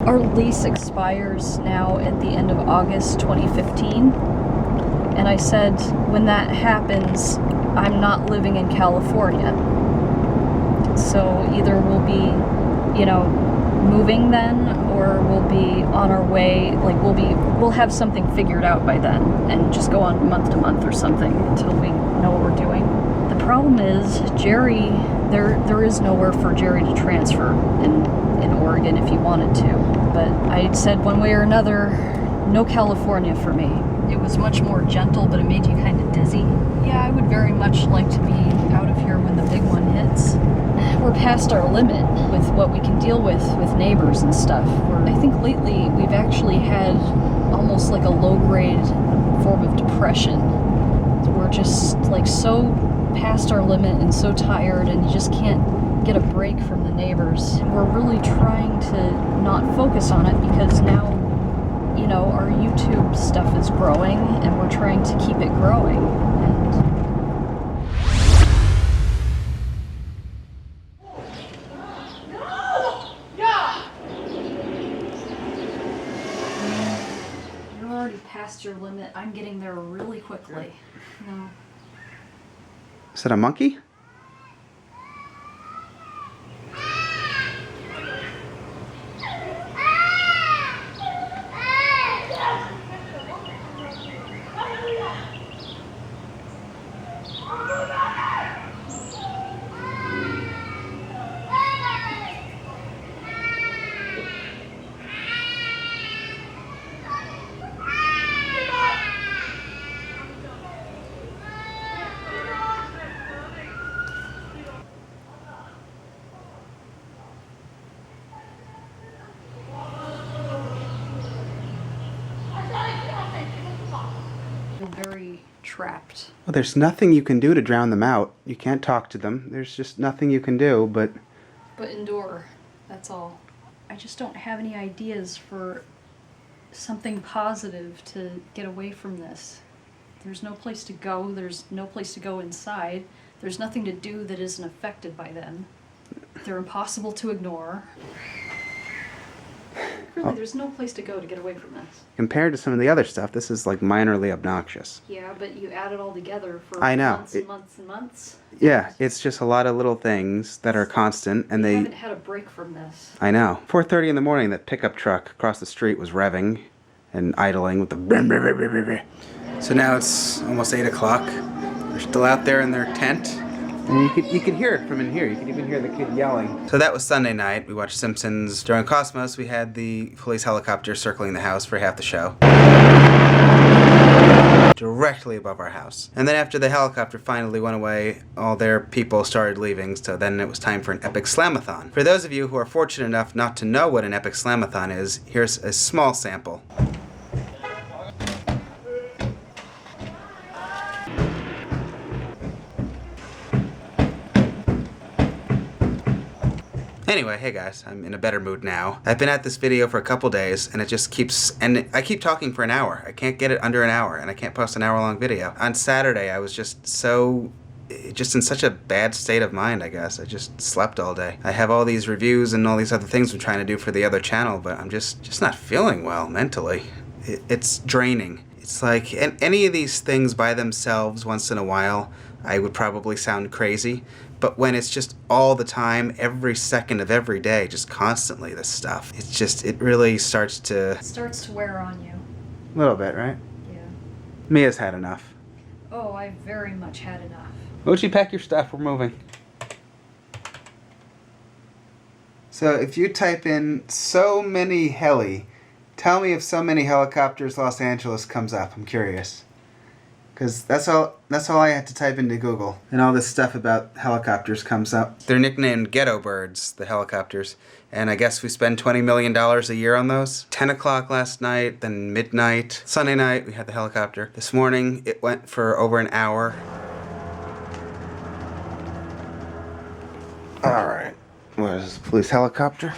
Our lease expires now at the end of August 2015. And I said, when that happens, I'm not living in California. So either we'll be, moving then, or we'll be on our way, we'll have something figured out by then, and just go on month to month or something until we know what we're doing. The problem is, Jerry, there is nowhere for Jerry to transfer in Oregon if he wanted to. But I said one way or another, no California for me. It was much more gentle, but it made you kind of dizzy. Yeah, I would very much like to be out of here when the big one hits. We're past our limit with what we can deal with neighbors and stuff. I think lately we've actually had almost like a low-grade form of depression. We're just so past our limit and so tired, and you just can't get a break from the neighbors. We're really trying to not focus on it because now, our YouTube stuff is growing, and we're trying to keep it growing. You're already past your limit. I'm getting there really quickly. No. Is that a monkey? Very trapped. Well, there's nothing you can do to drown them out. You can't talk to them. There's just nothing you can do, but endure. That's all. I just don't have any ideas for something positive to get away from this. There's no place to go. There's no place to go inside. There's nothing to do that isn't affected by them. They're impossible to ignore. Really, there's no place to go to get away from this. Compared to some of the other stuff, this is minorly obnoxious. Yeah, but you add it all together for I know. months and months and months. Yeah, it's just a lot of little things that are constant, and I haven't had a break from this. I know. 4:30 in the morning, that pickup truck across the street was revving and idling with the. So now it's almost 8 o'clock. They're still out there in their tent. And you could hear it from in here. You could even hear the kid yelling. So that was Sunday night. We watched Simpsons. During Cosmos, we had the police helicopter circling the house for half the show. Directly above our house. And then after the helicopter finally went away, all their people started leaving, so then it was time for an epic slamathon. For those of you who are fortunate enough not to know what an epic slamathon is, here's a small sample. Anyway, hey guys, I'm in a better mood now. I've been at this video for a couple days, and it just keeps, and I keep talking for an hour. I can't get it under an hour, and I can't post an hour-long video. On Saturday, I was just in such a bad state of mind, I guess. I just slept all day. I have all these reviews and all these other things I'm trying to do for the other channel, but I'm just not feeling well mentally. It's draining. It's like any of these things by themselves once in a while, I would probably sound crazy. But when it's just all the time, every second of every day, just constantly this stuff, it really starts to... It starts to wear on you. A little bit, right? Yeah. Mia's had enough. Oh, I very much had enough. Won't you pack your stuff? We're moving. So if you type in so many heli, tell me if so many helicopters Los Angeles comes up. I'm curious. Because that's all I had to type into Google. And all this stuff about helicopters comes up. They're nicknamed ghetto birds, the helicopters. And I guess we spend $20 million a year on those. 10 o'clock last night, then midnight. Sunday night, we had the helicopter. This morning, it went for over an hour. Alright. What is this, police helicopter?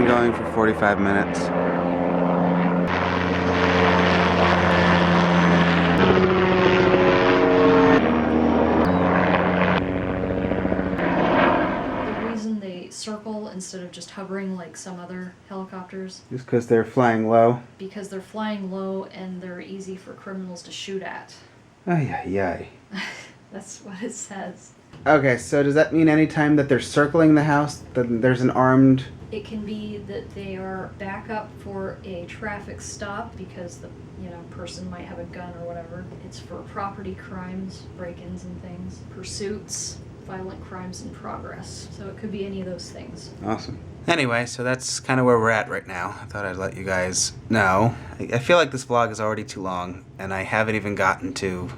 Going for 45 minutes. instead of just hovering like some other helicopters. Just because they're flying low? Because they're flying low and they're easy for criminals to shoot at. Ay, ay, ay. That's what it says. Okay, so does that mean anytime that they're circling the house, that there's an armed... It can be that they are back up for a traffic stop because the person might have a gun or whatever. It's for property crimes, break-ins and things, pursuits, violent crimes in progress. So it could be any of those things. Awesome. Anyway, so that's kind of where we're at right now. I thought I'd let you guys know. I feel like this vlog is already too long, and I haven't even gotten to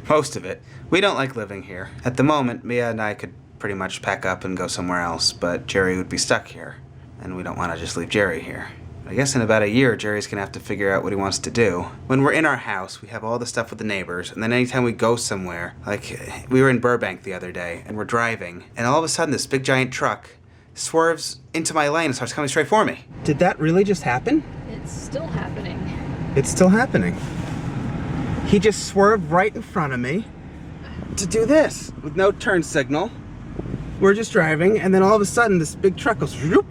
most of it. We don't like living here. At the moment, Mia and I could pretty much pack up and go somewhere else, but Jerry would be stuck here, and we don't want to just leave Jerry here. I guess in about a year, Jerry's gonna have to figure out what he wants to do. When we're in our house, we have all the stuff with the neighbors, and then anytime we go somewhere, like we were in Burbank the other day, and we're driving, and all of a sudden this big giant truck swerves into my lane and starts coming straight for me. Did that really just happen? It's still happening. It's still happening. He just swerved right in front of me to do this with no turn signal. We're just driving, and then all of a sudden this big truck goes whoop.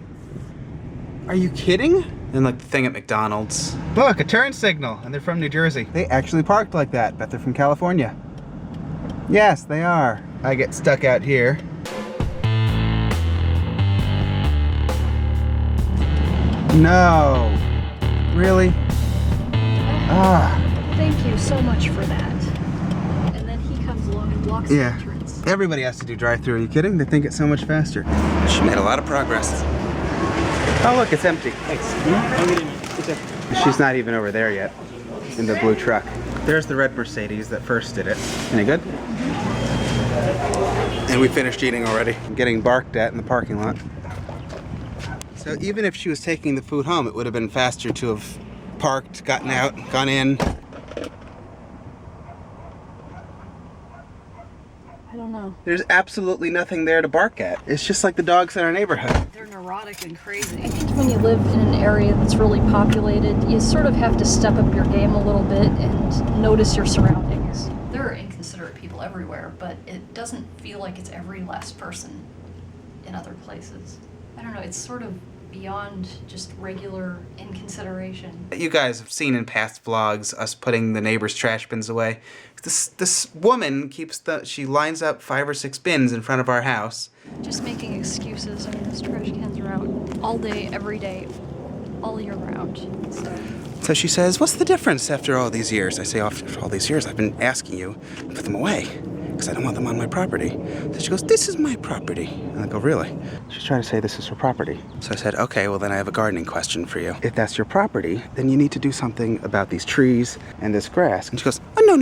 Are you kidding? And like the thing at McDonald's. Look, a turn signal, and they're from New Jersey. They actually parked like that, but they're from California. Yes, they are. I get stuck out here. No. Really? Thank you so much for that. And then he comes along and blocks the entrance. Everybody has to do drive-through. Are you kidding? They think it's so much faster. She made a lot of progress. Oh, look, it's empty. Thanks. She's not even over there yet in the blue truck. There's the red Mercedes that first did it. Any good? And we finished eating already. I'm getting barked at in the parking lot. So even if she was taking the food home, it would have been faster to have parked, gotten out, gone in. I don't know. There's absolutely nothing there to bark at. It's just like the dogs in our neighborhood. They're neurotic and crazy. I think when you live in an area that's really populated, you sort of have to step up your game a little bit and notice your surroundings. There are inconsiderate people everywhere, but it doesn't feel like it's every last person in other places. I don't know, it's sort of beyond just regular inconsideration. You guys have seen in past vlogs us putting the neighbor's trash bins away. This woman she lines up 5 or 6 bins in front of our house. Just making excuses. I mean, those trash cans are out all day, every day, all year round. So she says, what's the difference after all these years? I say, after all these years, I've been asking you to put them away because I don't want them on my property. So she goes, this is my property. And I go, really? She's trying to say this is her property. So I said, okay, well then I have a gardening question for you. If that's your property, then you need to do something about these trees and this grass. And she goes, oh, no.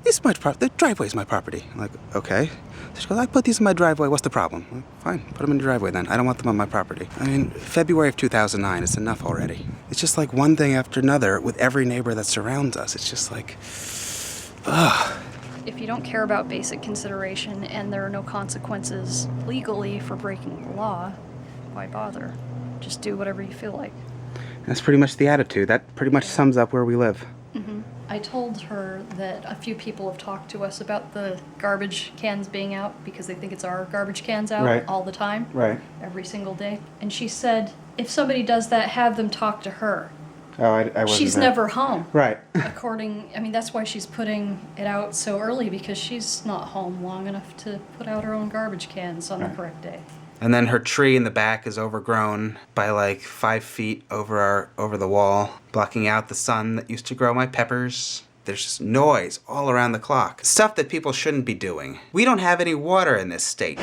This is my property. The driveway is my property. I'm like, okay. So she goes, I put these in my driveway. What's the problem? I'm like, fine, put them in your driveway then. I don't want them on my property. I mean, February of 2009 is enough already. It's just like one thing after another with every neighbor that surrounds us. It's just like, ugh. If you don't care about basic consideration and there are no consequences legally for breaking the law, why bother? Just do whatever you feel like. That's pretty much the attitude. That pretty much sums up where we live. Mm-hmm. I told her that a few people have talked to us about the garbage cans being out because they think it's our garbage cans out all the time. Right. Every single day. And she said, if somebody does that, have them talk to her. Oh, I wasn't She's there. never home. Right. That's why she's putting it out so early, because she's not home long enough to put out her own garbage cans on the correct day. And then her tree in the back is overgrown by like 5 feet over the wall, blocking out the sun that used to grow my peppers. There's just noise all around the clock. Stuff that people shouldn't be doing. We don't have any water in this state.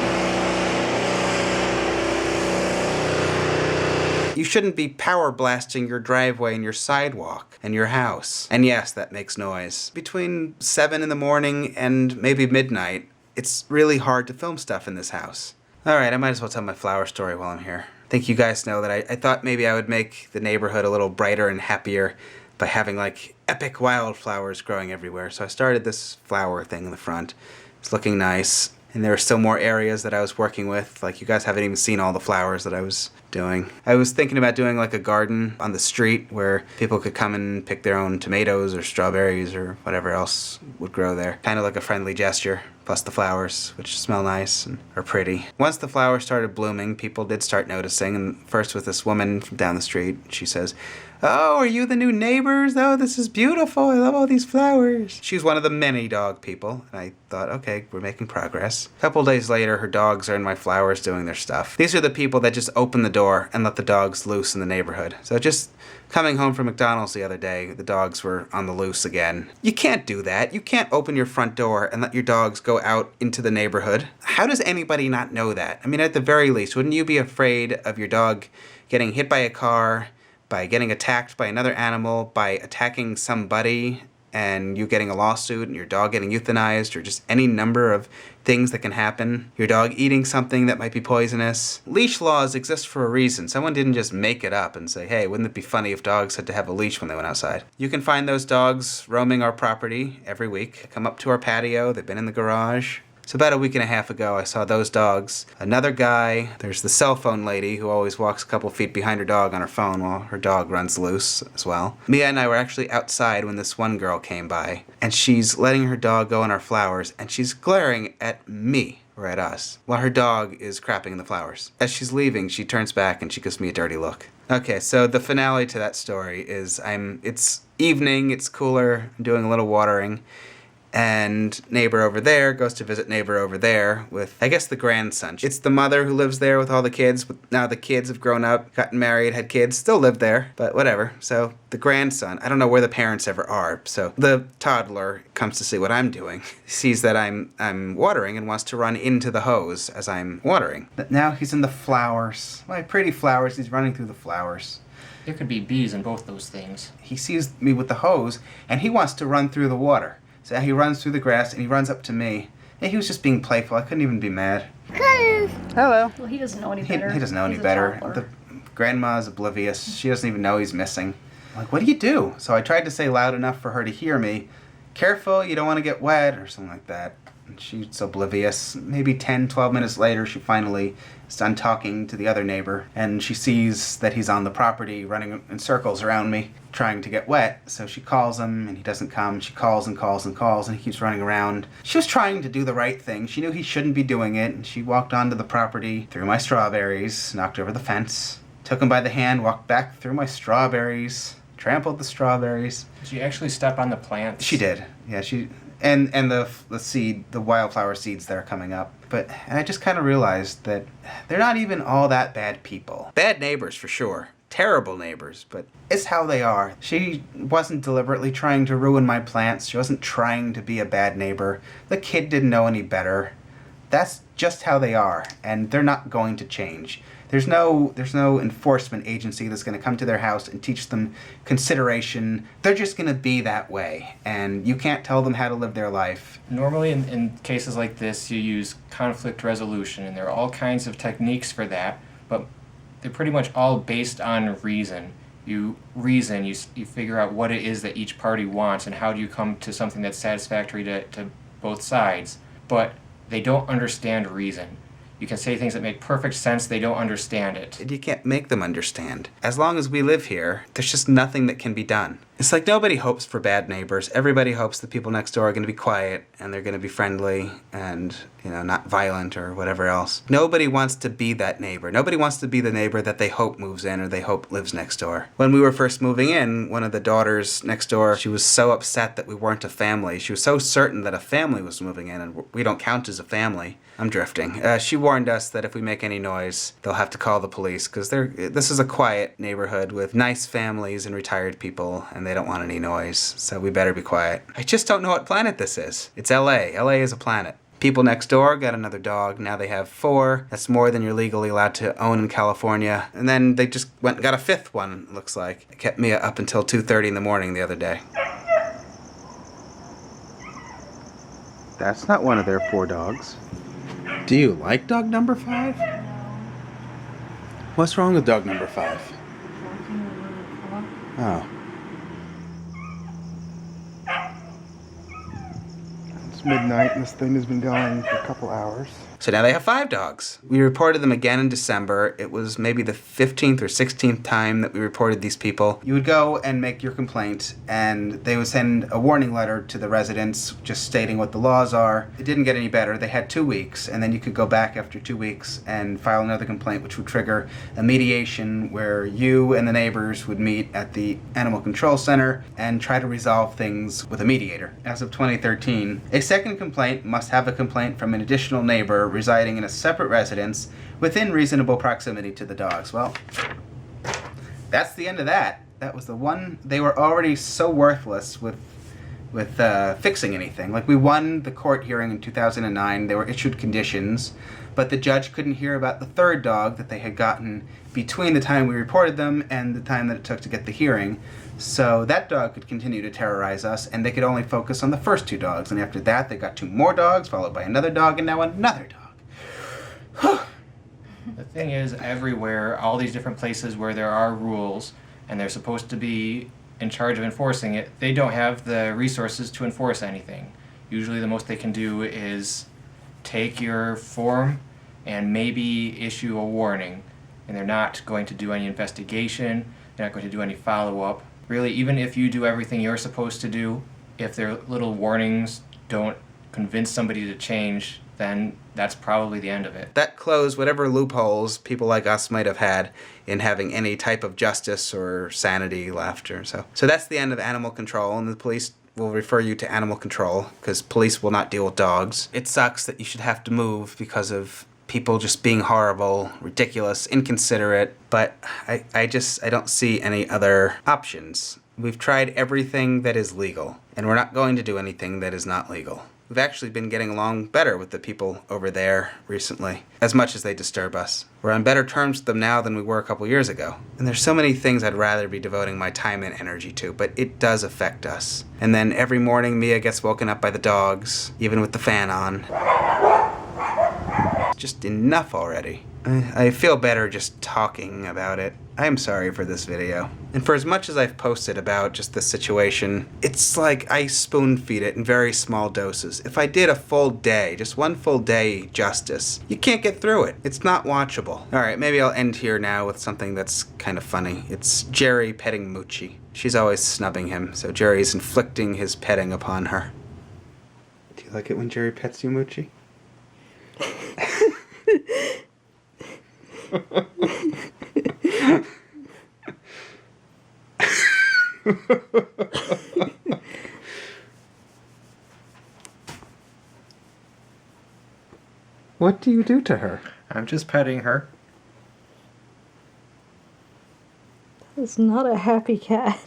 You shouldn't be power blasting your driveway and your sidewalk and your house. And yes, that makes noise. Between 7 in the morning and maybe midnight, it's really hard to film stuff in this house. Alright, I might as well tell my flower story while I'm here. I think you guys know that I thought maybe I would make the neighborhood a little brighter and happier by having like epic wildflowers growing everywhere. So I started this flower thing in the front. It's looking nice. And there are still more areas that I was working with. Like, you guys haven't even seen all the flowers that I was doing. I was thinking about doing like a garden on the street where people could come and pick their own tomatoes or strawberries or whatever else would grow there. Kind of like a friendly gesture. Plus the flowers, which smell nice and are pretty. Once the flowers started blooming, people did start noticing. And first with this woman from down the street, she says, "Oh, are you the new neighbors? Oh, this is beautiful. I love all these flowers." She's one of the many dog people. And I thought, okay, we're making progress. A couple days later, her dogs are in my flowers doing their stuff. These are the people that just open the door and let the dogs loose in the neighborhood. So just coming home from McDonald's the other day, the dogs were on the loose again. You can't do that. You can't open your front door and let your dogs go out into the neighborhood. How does anybody not know that? I mean, at the very least, wouldn't you be afraid of your dog getting hit by a car, by getting attacked by another animal, by attacking somebody, and you getting a lawsuit, and your dog getting euthanized, or just any number of things that can happen? Your dog eating something that might be poisonous. Leash laws exist for a reason. Someone didn't just make it up and say, hey, wouldn't it be funny if dogs had to have a leash when they went outside? You can find those dogs roaming our property every week. Come up to our patio. They've been in the garage. So about a week and a half ago, I saw those dogs. Another guy, there's the cell phone lady who always walks a couple feet behind her dog on her phone while her dog runs loose as well. Mia and I were actually outside when this one girl came by, and she's letting her dog go in our flowers, and she's glaring at me, or at us, while her dog is crapping in the flowers. As she's leaving, she turns back and she gives me a dirty look. Okay, so the finale to that story is it's evening, it's cooler, I'm doing a little watering, and neighbor over there goes to visit neighbor over there with, I guess, the grandson. It's the mother who lives there with all the kids, but now the kids have grown up, gotten married, had kids, still live there, but whatever. So the grandson, I don't know where the parents ever are, so the toddler comes to see what I'm doing, sees that I'm watering and wants to run into the hose as I'm watering. But now he's in the flowers, my pretty flowers, he's running through the flowers. There could be bees in both those things. He sees me with the hose, and he wants to run through the water. So he runs through the grass, and he runs up to me. And he was just being playful. I couldn't even be mad. Hello. Well, he doesn't know any better. He doesn't know any He's a better. toddler. The grandma's oblivious. She doesn't even know he's missing. I'm like, what do you do? So I tried to say loud enough for her to hear me. Careful, you don't want to get wet, or something like that. And she's oblivious. Maybe 10, 12 minutes later, she finally is done talking to the other neighbor, and she sees that he's on the property running in circles around me, trying to get wet. So she calls him, and he doesn't come. She calls and calls and calls, and he keeps running around. She was trying to do the right thing. She knew he shouldn't be doing it, and she walked onto the property, threw my strawberries, knocked over the fence, took him by the hand, walked back through my strawberries, trampled the strawberries. Did she actually step on the plants? She did. Yeah, she... And the seed, the wildflower seeds that are coming up. But I just kind of realized that they're not even all that bad people. Bad neighbors, for sure. Terrible neighbors, but it's how they are. She wasn't deliberately trying to ruin my plants. She wasn't trying to be a bad neighbor. The kid didn't know any better. That's just how they are, and they're not going to change. There's no enforcement agency that's going to come to their house and teach them consideration. They're just going to be that way, and you can't tell them how to live their life. Normally in cases like this, you use conflict resolution, and there are all kinds of techniques for that, but they're pretty much all based on reason. You reason, you figure out what it is that each party wants, and how do you come to something that's satisfactory to both sides. But they don't understand reason. You can say things that make perfect sense, they don't understand it. And you can't make them understand. As long as we live here, there's just nothing that can be done. It's like nobody hopes for bad neighbors. Everybody hopes the people next door are going to be quiet and they're going to be friendly and, not violent or whatever else. Nobody wants to be that neighbor. Nobody wants to be the neighbor that they hope moves in or they hope lives next door. When we were first moving in, one of the daughters next door, she was so upset that we weren't a family. She was so certain that a family was moving in and we don't count as a family. I'm drifting. She warned us that if we make any noise, they'll have to call the police because this is a quiet neighborhood with nice families and retired people, and they don't want any noise, so we better be quiet. I just don't know what planet this is. It's LA. LA is a planet. People next door got another dog. Now they have 4. That's more than you're legally allowed to own in California. And then they just went and got a 5th one, it looks like. It kept Mia up until 2:30 in the morning the other day. That's not one of their 4 dogs. Do you like dog number 5? What's wrong with dog number 5? Oh. It's midnight and this thing has been going for a couple hours. So now they have 5 dogs. We reported them again in December. It was maybe the 15th or 16th time that we reported these people. You would go and make your complaint, and they would send a warning letter to the residents just stating what the laws are. It didn't get any better. They had 2 weeks, and then you could go back after 2 weeks and file another complaint, which would trigger a mediation where you and the neighbors would meet at the Animal Control Center and try to resolve things with a mediator. As of 2013, a second complaint must have a complaint from an additional neighbor residing in a separate residence within reasonable proximity to the dogs. Well, that's the end of that. That was the one. They were already so worthless with fixing anything. Like, we won the court hearing in 2009. They were issued conditions, but the judge couldn't hear about the third dog that they had gotten between the time we reported them and the time that it took to get the hearing. So that dog could continue to terrorize us, and they could only focus on the first 2 dogs. And after that, they got 2 more dogs, followed by another dog, and now another dog. The thing is, everywhere, all these different places where there are rules, and they're supposed to be in charge of enforcing it, they don't have the resources to enforce anything. Usually the most they can do is take your form and maybe issue a warning, and they're not going to do any investigation, they're not going to do any follow-up. Really, even if you do everything you're supposed to do, if their little warnings don't convince somebody to change, then that's probably the end of it. That closed whatever loopholes people like us might have had in having any type of justice or sanity left. So that's the end of animal control, and the police will refer you to animal control because police will not deal with dogs. It sucks that you should have to move because of people just being horrible, ridiculous, inconsiderate, but I don't see any other options. We've tried everything that is legal, and we're not going to do anything that is not legal. We've actually been getting along better with the people over there recently, as much as they disturb us. We're on better terms with them now than we were a couple years ago. And there's so many things I'd rather be devoting my time and energy to, but it does affect us. And then every morning Mia gets woken up by the dogs, even with the fan on. Just enough already. I feel better just talking about it. I am sorry for this video. And for as much as I've posted about just this situation, it's like I spoon feed it in very small doses. If I did a full day, just one full day justice, you can't get through it. It's not watchable. Alright, maybe I'll end here now with something that's kind of funny. It's Jerry petting Moochie. She's always snubbing him, so Jerry's inflicting his petting upon her. Do you like it when Jerry pets you, Moochie? What do you do to her? I'm just petting her. It's not a happy cat.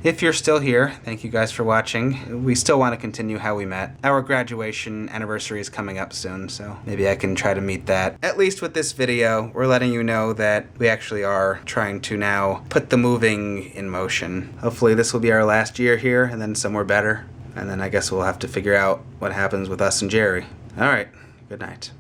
If you're still here, thank you guys for watching. We still want to continue how we met. Our graduation anniversary is coming up soon, so maybe I can try to meet that. At least with this video, we're letting you know that we actually are trying to now put the moving in motion. Hopefully this will be our last year here, and then somewhere better. And then I guess we'll have to figure out what happens with us and Jerry. Alright, good night.